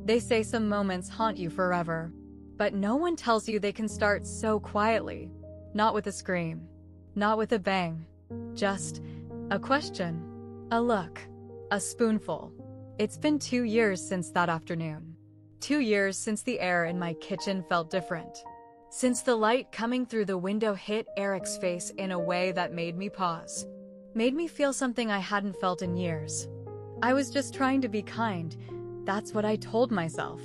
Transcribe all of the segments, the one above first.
They say some moments haunt you forever, but no one tells you they can start so quietly. Not with a scream, not with a bang, just a question, a look, a spoonful. It's been 2 years since that afternoon. 2 years since the air in my kitchen felt different. Since the light coming through the window hit Eric's face in a way that made me pause. Made me feel something I hadn't felt in years. I was just trying to be kind. That's what I told myself.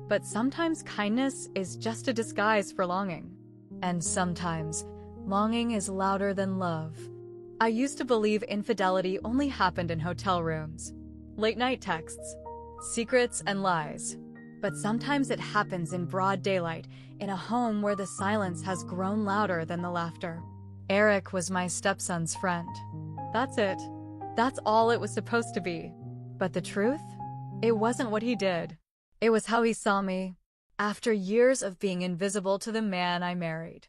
But sometimes kindness is just a disguise for longing. And sometimes, longing is louder than love. I used to believe infidelity only happened in hotel rooms. Late-night texts, secrets and lies. But sometimes it happens in broad daylight, in a home where the silence has grown louder than the laughter. Eric was my stepson's friend. That's it. That's all it was supposed to be. But the truth? It wasn't what he did. It was how he saw me, after years of being invisible to the man I married.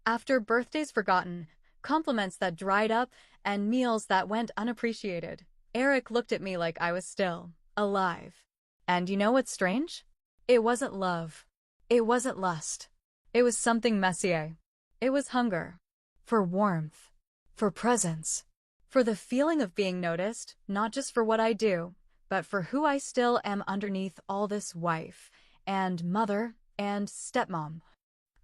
After birthdays forgotten, compliments that dried up, and meals that went unappreciated, Eric looked at me like I was still alive. And you know what's strange? It wasn't love. It wasn't lust. It was something messier. It was hunger. For warmth. For presence. For the feeling of being noticed, not just for what I do, but for who I still am underneath all this wife, and mother, and stepmom.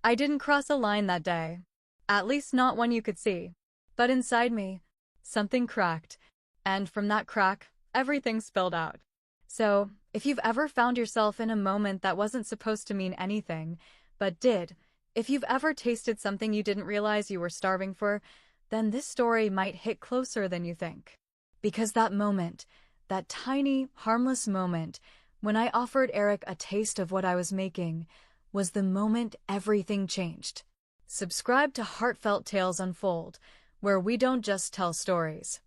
I didn't cross a line that day. At least not one you could see. But inside me, something cracked. And from that crack, everything spilled out. So, if you've ever found yourself in a moment that wasn't supposed to mean anything, but did, if you've ever tasted something you didn't realize you were starving for, then this story might hit closer than you think. Because that moment, that tiny, harmless moment, when I offered Eric a taste of what I was making, was the moment everything changed. Subscribe to Heartfelt Tales Unfold, where we don't just tell stories.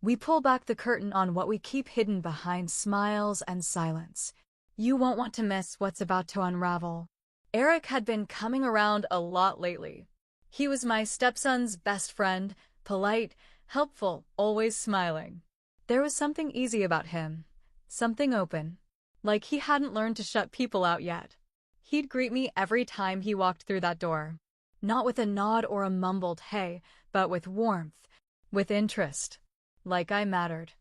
We pull back the curtain on what we keep hidden behind smiles and silence. You won't want to miss what's about to unravel. Eric had been coming around a lot lately. He was my stepson's best friend, polite, helpful, always smiling. There was something easy about him, something open, like he hadn't learned to shut people out yet. He'd greet me every time he walked through that door. Not with a nod or a mumbled hey, but with warmth, with interest. Like I mattered.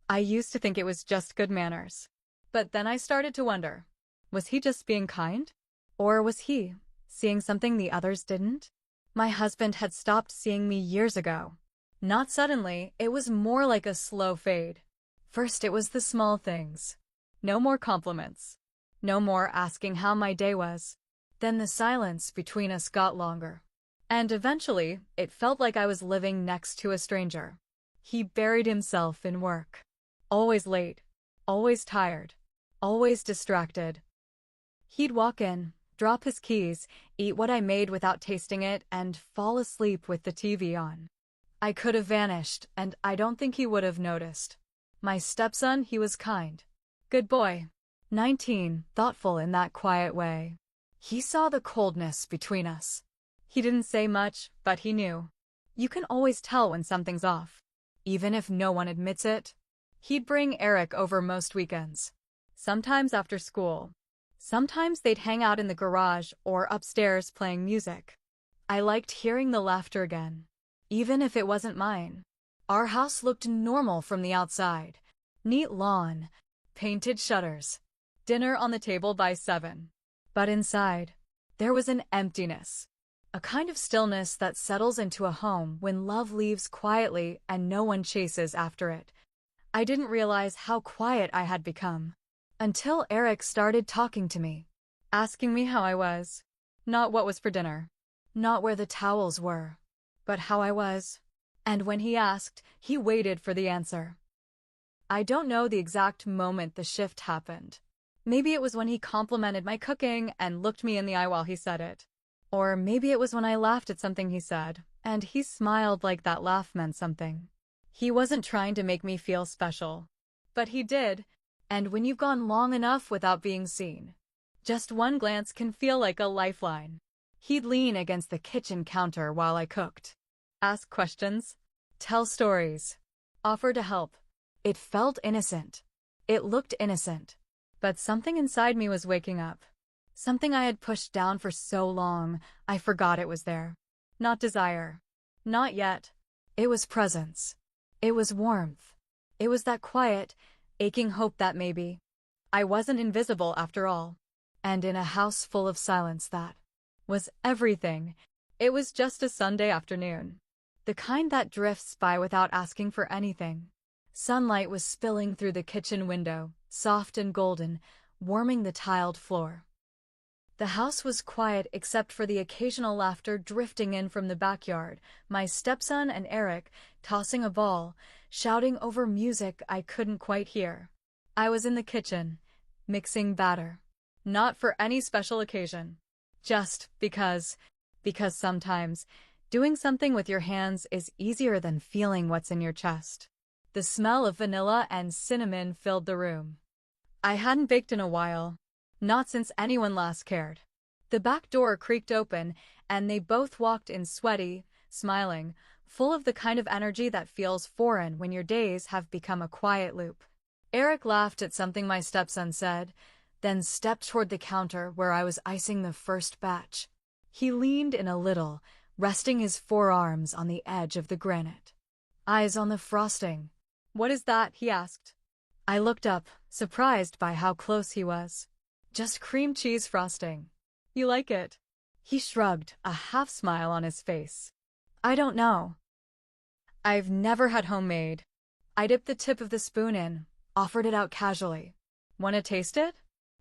I used to think it was just good manners. But then I started to wonder, was he just being kind? Or was he seeing something the others didn't? My husband had stopped seeing me years ago. Not suddenly, it was more like a slow fade. First it was the small things. No more compliments. No more asking how my day was. Then the silence between us got longer. And eventually, it felt like I was living next to a stranger. He buried himself in work. Always late. Always tired. Always distracted. He'd walk in, drop his keys, eat what I made without tasting it, and fall asleep with the TV on. I could have vanished, and I don't think he would have noticed. My stepson, he was kind. Good boy. 19, thoughtful in that quiet way. He saw the coldness between us. He didn't say much, but he knew. You can always tell when something's off. Even if no one admits it. He'd bring Eric over most weekends. Sometimes after school. Sometimes they'd hang out in the garage or upstairs playing music. I liked hearing the laughter again. Even if it wasn't mine. Our house looked normal from the outside. Neat lawn. Painted shutters. Dinner on the table by 7. But inside, there was an emptiness. A kind of stillness that settles into a home when love leaves quietly and no one chases after it. I didn't realize how quiet I had become. Until Eric started talking to me. Asking me how I was. Not what was for dinner. Not where the towels were. But how I was. And when he asked, he waited for the answer. I don't know the exact moment the shift happened. Maybe it was when he complimented my cooking and looked me in the eye while he said it. Or maybe it was when I laughed at something he said, and he smiled like that laugh meant something. He wasn't trying to make me feel special. But he did, and when you've gone long enough without being seen, just one glance can feel like a lifeline. He'd lean against the kitchen counter while I cooked. Ask questions. Tell stories. Offer to help. It felt innocent. It looked innocent. But something inside me was waking up. Something I had pushed down for so long, I forgot it was there. Not desire. Not yet. It was presence. It was warmth. It was that quiet, aching hope that maybe I wasn't invisible after all. And in a house full of silence that was everything, it was just a Sunday afternoon. The kind that drifts by without asking for anything. Sunlight was spilling through the kitchen window, soft and golden, warming the tiled floor. The house was quiet except for the occasional laughter drifting in from the backyard, my stepson and Eric tossing a ball, shouting over music I couldn't quite hear. I was in the kitchen, mixing batter. Not for any special occasion. Just because sometimes doing something with your hands is easier than feeling what's in your chest. The smell of vanilla and cinnamon filled the room. I hadn't baked in a while. Not since anyone last cared. The back door creaked open, and they both walked in sweaty, smiling, full of the kind of energy that feels foreign when your days have become a quiet loop. Eric laughed at something my stepson said, then stepped toward the counter where I was icing the first batch. He leaned in a little, resting his forearms on the edge of the granite. Eyes on the frosting. "What is that?" he asked. I looked up, surprised by how close he was. "Just cream cheese frosting. You like it?" He shrugged, a half smile on his face. "I don't know. I've never had homemade." I dipped the tip of the spoon in, offered it out casually. "Want to taste it?"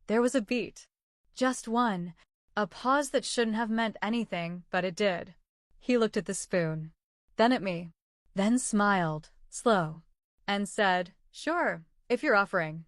There was a beat. Just one. A pause that shouldn't have meant anything, but it did. He looked at the spoon. Then at me. Then smiled, slow, and said, "Sure, if you're offering."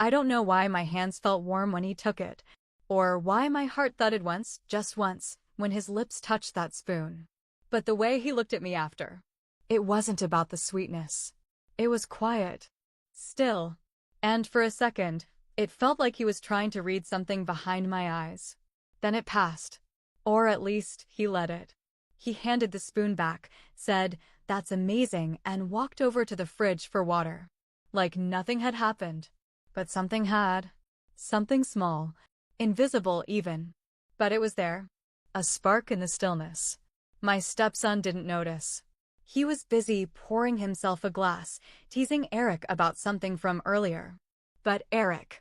I don't know why my hands felt warm when he took it, or why my heart thudded once, just once, when his lips touched that spoon. But the way he looked at me after. It wasn't about the sweetness. It was quiet. Still. And for a second, it felt like he was trying to read something behind my eyes. Then it passed. Or at least, he let it. He handed the spoon back, said, "That's amazing," and walked over to the fridge for water. Like nothing had happened. But something had. Something small. Invisible even. But it was there. A spark in the stillness. My stepson didn't notice. He was busy pouring himself a glass, teasing Eric about something from earlier. But Eric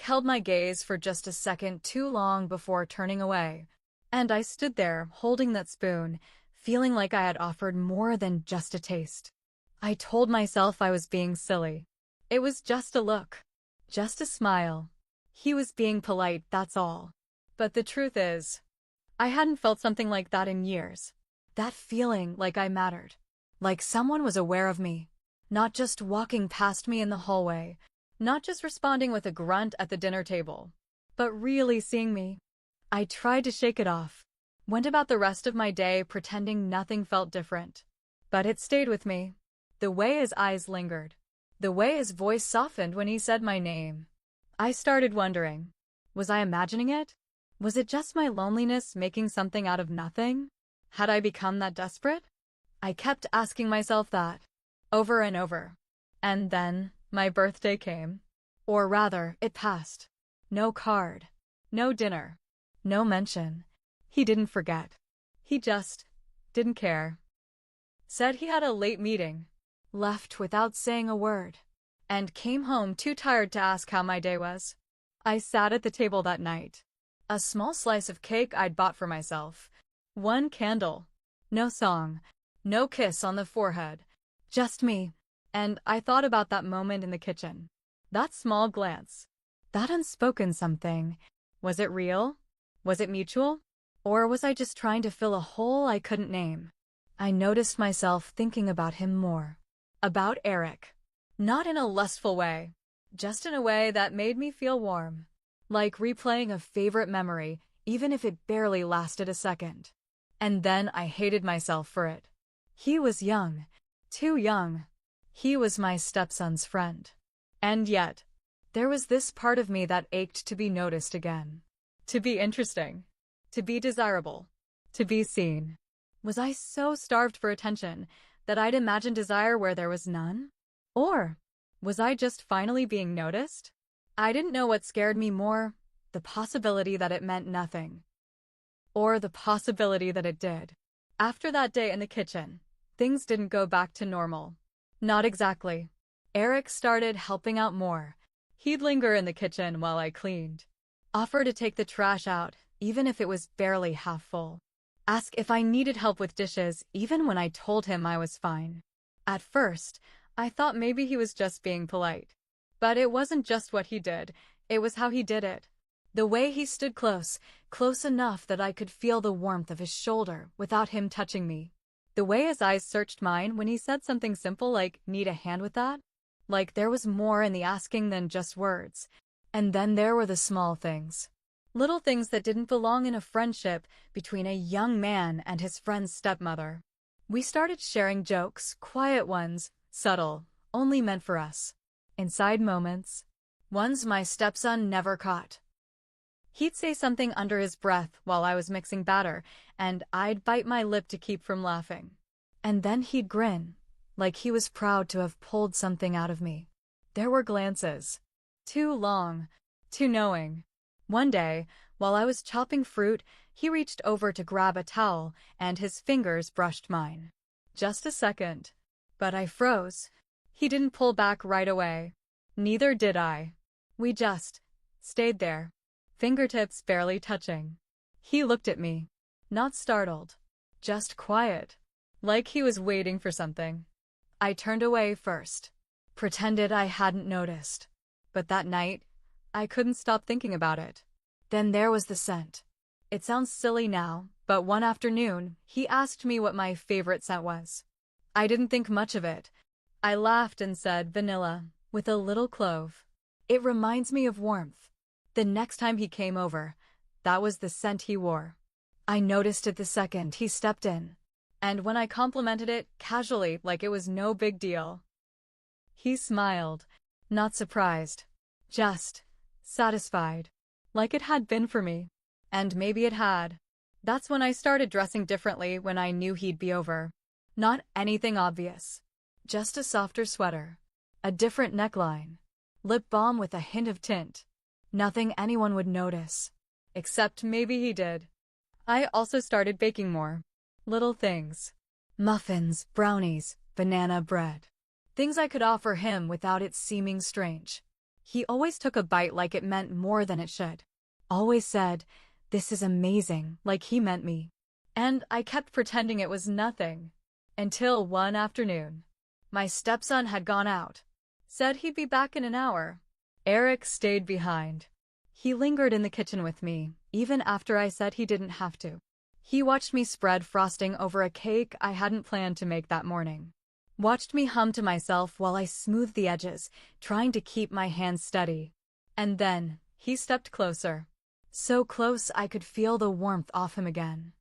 held my gaze for just a second too long before turning away. And I stood there, holding that spoon, feeling like I had offered more than just a taste. I told myself I was being silly. It was just a look. Just a smile. He was being polite, that's all. But the truth is, I hadn't felt something like that in years. That feeling like I mattered. Like someone was aware of me. Not just walking past me in the hallway. Not just responding with a grunt at the dinner table. But really seeing me. I tried to shake it off. Went about the rest of my day pretending nothing felt different. But it stayed with me. The way his eyes lingered. The way his voice softened when he said my name. I started wondering. Was I imagining it? Was it just my loneliness making something out of nothing? Had I become that desperate? I kept asking myself that. Over and over. And then, my birthday came. Or rather, it passed. No card. No dinner. No mention. He didn't forget. He just didn't care. Said he had a late meeting. Left without saying a word. And came home too tired to ask how my day was. I sat at the table that night. A small slice of cake I'd bought for myself. One candle. No song. No kiss on the forehead. Just me. And I thought about that moment in the kitchen. That small glance. That unspoken something. Was it real? Was it mutual? Or was I just trying to fill a hole I couldn't name? I noticed myself thinking about him more. About Eric. Not in a lustful way. Just in a way that made me feel warm. Like replaying a favorite memory, even if it barely lasted a second. And then I hated myself for it. He was young. Too young. He was my stepson's friend. And yet, there was this part of me that ached to be noticed again. To be interesting. To be desirable. To be seen. Was I so starved for attention that I'd imagine desire where there was none? Or was I just finally being noticed? I didn't know what scared me more, the possibility that it meant nothing, or the possibility that it did. After that day in the kitchen, things didn't go back to normal. Not exactly. Eric started helping out more. He'd linger in the kitchen while I cleaned. Offer to take the trash out, even if it was barely half full. Ask if I needed help with dishes, even when I told him I was fine. At first, I thought maybe he was just being polite. But it wasn't just what he did, it was how he did it. The way he stood close, close enough that I could feel the warmth of his shoulder without him touching me. The way his eyes searched mine when he said something simple like, "Need a hand with that?" Like there was more in the asking than just words. And then there were the small things. Little things that didn't belong in a friendship between a young man and his friend's stepmother. We started sharing jokes, quiet ones, subtle, only meant for us. Inside moments. Ones my stepson never caught. He'd say something under his breath while I was mixing batter, and I'd bite my lip to keep from laughing. And then he'd grin, like he was proud to have pulled something out of me. There were glances. Too long, too knowing. One day, while I was chopping fruit, he reached over to grab a towel, and his fingers brushed mine. Just a second. But I froze. He didn't pull back right away. Neither did I. We just stayed there, fingertips barely touching. He looked at me, not startled, just quiet, like he was waiting for something. I turned away first, pretended I hadn't noticed. But that night, I couldn't stop thinking about it. Then there was the scent. It sounds silly now, but one afternoon, he asked me what my favorite scent was. I didn't think much of it. I laughed and said vanilla, with a little clove. It reminds me of warmth. The next time he came over, that was the scent he wore. I noticed it the second he stepped in. And when I complimented it, casually, like it was no big deal, he smiled, not surprised, just satisfied, like it had been for me. And maybe it had. That's when I started dressing differently when I knew he'd be over. Not anything obvious. Just a softer sweater, a different neckline, lip balm with a hint of tint. Nothing anyone would notice. Except maybe he did. I also started baking more. Little things. Muffins, brownies, banana bread. Things I could offer him without it seeming strange. He always took a bite like it meant more than it should. Always said, "This is amazing," like he meant me. And I kept pretending it was nothing. Until one afternoon. My stepson had gone out. Said he'd be back in an hour. Eric stayed behind. He lingered in the kitchen with me, even after I said he didn't have to. He watched me spread frosting over a cake I hadn't planned to make that morning. Watched me hum to myself while I smoothed the edges, trying to keep my hands steady. And then, he stepped closer. So close I could feel the warmth off him again.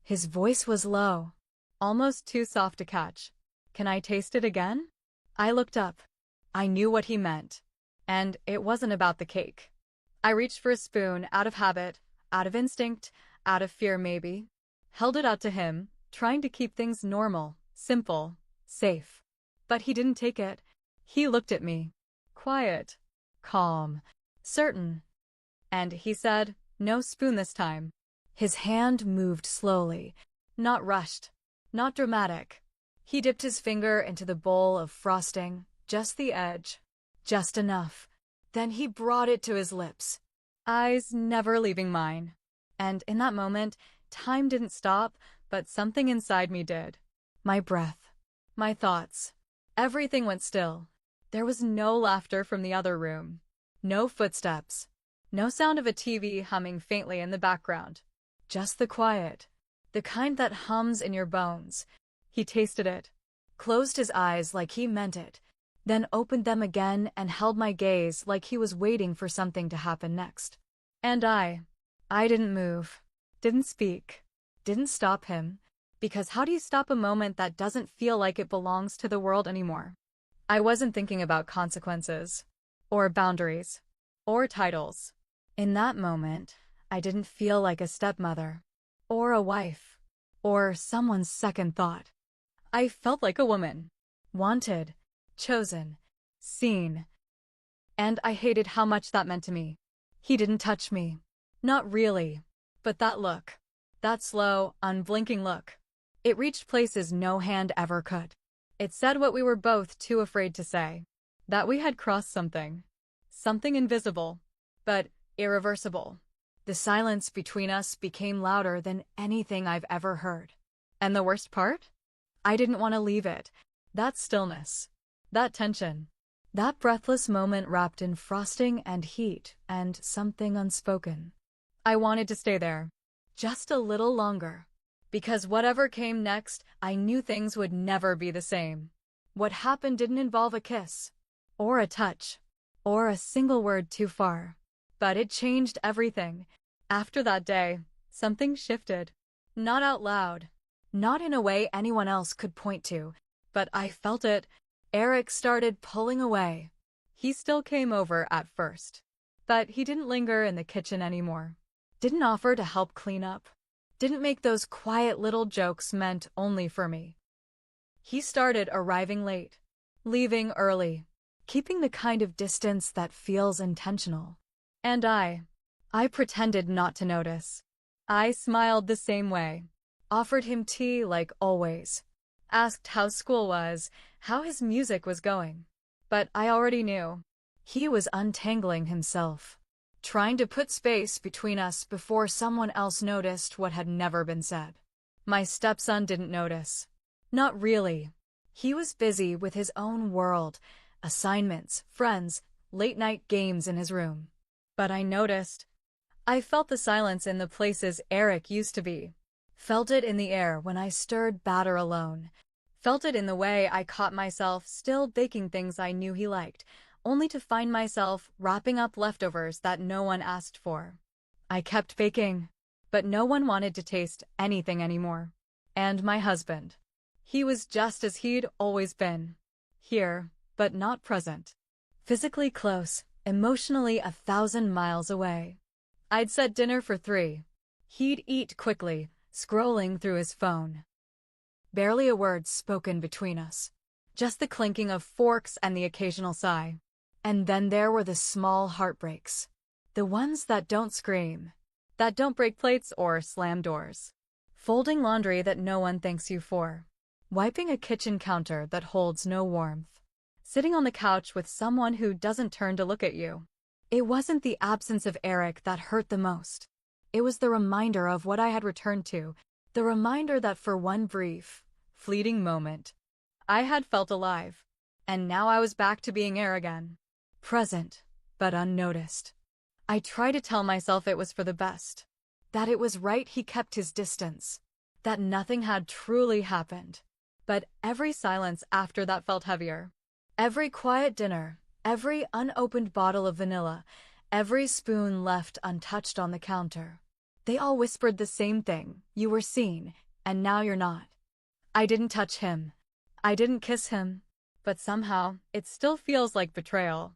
His voice was low, almost too soft to catch. "Can I taste it again?" I looked up. I knew what he meant. And it wasn't about the cake. I reached for a spoon, out of habit, out of instinct, out of fear maybe. Held it out to him, trying to keep things normal, simple, safe. But he didn't take it. He looked at me. Quiet, calm, certain. And he said, "No spoon this time." His hand moved slowly, not rushed, not dramatic. He dipped his finger into the bowl of frosting, just the edge, just enough. Then he brought it to his lips, eyes never leaving mine. And in that moment, time didn't stop, but something inside me did. My breath, my thoughts, everything went still. There was no laughter from the other room, no footsteps, no sound of a TV humming faintly in the background. Just the quiet, the kind that hums in your bones. He tasted it, closed his eyes like he meant it, then opened them again and held my gaze like he was waiting for something to happen next. And I didn't move, didn't speak, didn't stop him, because how do you stop a moment that doesn't feel like it belongs to the world anymore? I wasn't thinking about consequences, or boundaries, or titles. In that moment, I didn't feel like a stepmother, or a wife, or someone's second thought. I felt like a woman, wanted, chosen, seen. And I hated how much that meant to me. He didn't touch me. Not really. But that look. That slow, unblinking look. It reached places no hand ever could. It said what we were both too afraid to say. That we had crossed something. Something invisible, but irreversible. The silence between us became louder than anything I've ever heard. And the worst part? I didn't want to leave it. That stillness. That tension. That breathless moment wrapped in frosting and heat and something unspoken. I wanted to stay there. Just a little longer. Because whatever came next, I knew things would never be the same. What happened didn't involve a kiss. Or a touch. Or a single word too far. But it changed everything. After that day, something shifted. Not out loud. Not in a way anyone else could point to. But I felt it. Eric started pulling away. He still came over at first. But he didn't linger in the kitchen anymore. Didn't offer to help clean up. Didn't make those quiet little jokes meant only for me. He started arriving late. Leaving early. Keeping the kind of distance that feels intentional. And I pretended not to notice. I smiled the same way. Offered him tea like always. Asked how school was, how his music was going. But I already knew. He was untangling himself. Trying to put space between us before someone else noticed what had never been said. My stepson didn't notice. Not really. He was busy with his own world. Assignments, friends, late-night games in his room. But I noticed. I felt the silence in the places Eric used to be. Felt it in the air when I stirred batter alone. Felt it in the way I caught myself still baking things I knew he liked, only to find myself wrapping up leftovers that no one asked for. I kept baking, but no one wanted to taste anything anymore. And my husband. He was just as he'd always been. Here, but not present. Physically close, emotionally 1,000 miles away. I'd set dinner for 3. He'd eat quickly, scrolling through his phone. Barely a word spoken between us. Just the clinking of forks and the occasional sigh. And then there were the small heartbreaks. The ones that don't scream. That don't break plates or slam doors. Folding laundry that no one thanks you for. Wiping a kitchen counter that holds no warmth. Sitting on the couch with someone who doesn't turn to look at you. It wasn't the absence of Eric that hurt the most. It was the reminder of what I had returned to. The reminder that for one brief, fleeting moment, I had felt alive. And now I was back to being Air again. Present, but unnoticed. I tried to tell myself it was for the best. That it was right he kept his distance. That nothing had truly happened. But every silence after that felt heavier. Every quiet dinner, every unopened bottle of vanilla, every spoon left untouched on the counter. They all whispered the same thing. You were seen, and now you're not. I didn't touch him. I didn't kiss him. But somehow, it still feels like betrayal.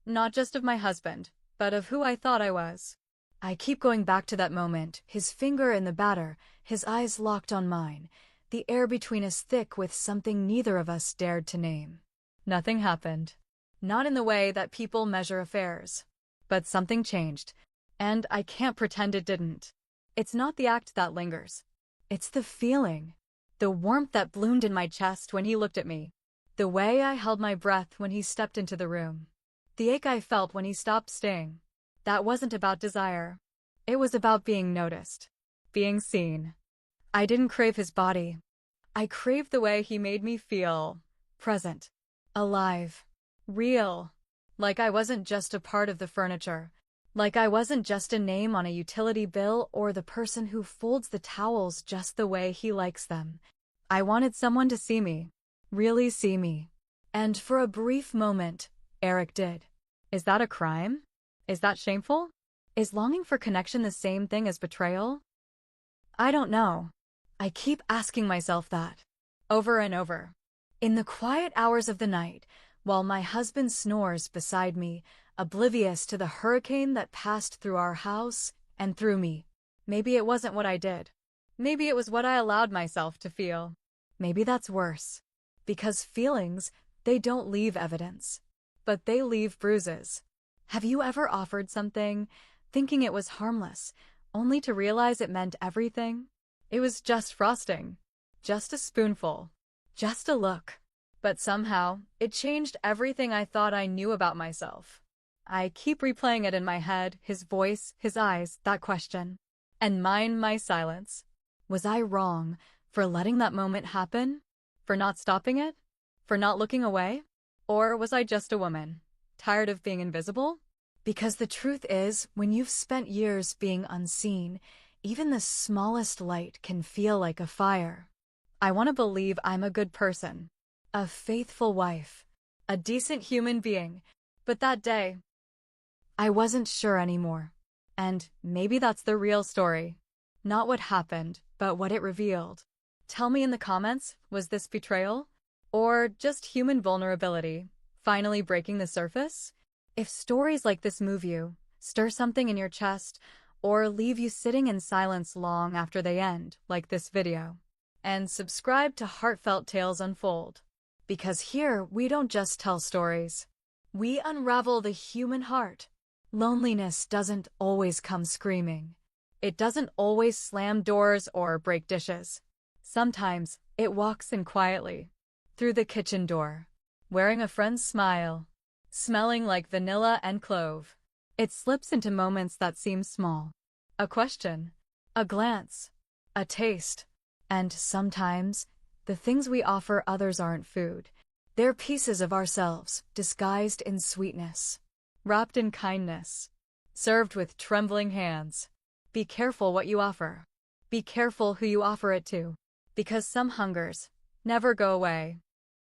Not just of my husband, but of who I thought I was. I keep going back to that moment, his finger in the batter, his eyes locked on mine, the air between us thick with something neither of us dared to name. Nothing happened. Not in the way that people measure affairs. But something changed, and I can't pretend it didn't. It's not the act that lingers. It's the feeling. The warmth that bloomed in my chest when he looked at me. The way I held my breath when he stepped into the room. The ache I felt when he stopped staying. That wasn't about desire. It was about being noticed. Being seen. I didn't crave his body. I craved the way he made me feel. Present. Alive. Real. Like I wasn't just a part of the furniture. Like I wasn't just a name on a utility bill or the person who folds the towels just the way he likes them. I wanted someone to see me. Really see me. And for a brief moment, Eric did. Is that a crime? Is that shameful? Is longing for connection the same thing as betrayal? I don't know. I keep asking myself that. Over and over. In the quiet hours of the night, while my husband snores beside me, oblivious to the hurricane that passed through our house and through me. Maybe it wasn't what I did. Maybe it was what I allowed myself to feel. Maybe that's worse. Because feelings, they don't leave evidence. but they leave bruises. Have you ever offered something, thinking it was harmless, only to realize it meant everything? It was just frosting, just a spoonful, just a look. But somehow, it changed everything I thought I knew about myself. I keep replaying it in my head, his voice, his eyes, that question. And mine, my silence. Was I wrong for letting that moment happen? For not stopping it? For not looking away? Or was I just a woman, tired of being invisible? Because the truth is, when you've spent years being unseen, even the smallest light can feel like a fire. I want to believe I'm a good person, a faithful wife, a decent human being, but that day, I wasn't sure anymore. And maybe that's the real story. Not what happened, but what it revealed. Tell me in the comments, was this betrayal? Or just human vulnerability, finally breaking the surface? If stories like this move you, stir something in your chest, or leave you sitting in silence long after they end, like this video. And subscribe to Heartfelt Tales Unfold. Because here, we don't just tell stories. We unravel the human heart. Loneliness doesn't always come screaming. It doesn't always slam doors or break dishes. Sometimes, it walks in quietly, through the kitchen door, wearing a friend's smile, smelling like vanilla and clove. It slips into moments that seem small. A question, a glance, a taste. And sometimes, the things we offer others aren't food. They're pieces of ourselves, disguised in sweetness, wrapped in kindness, served with trembling hands. Be careful what you offer. Be careful who you offer it to. Because some hungers never go away.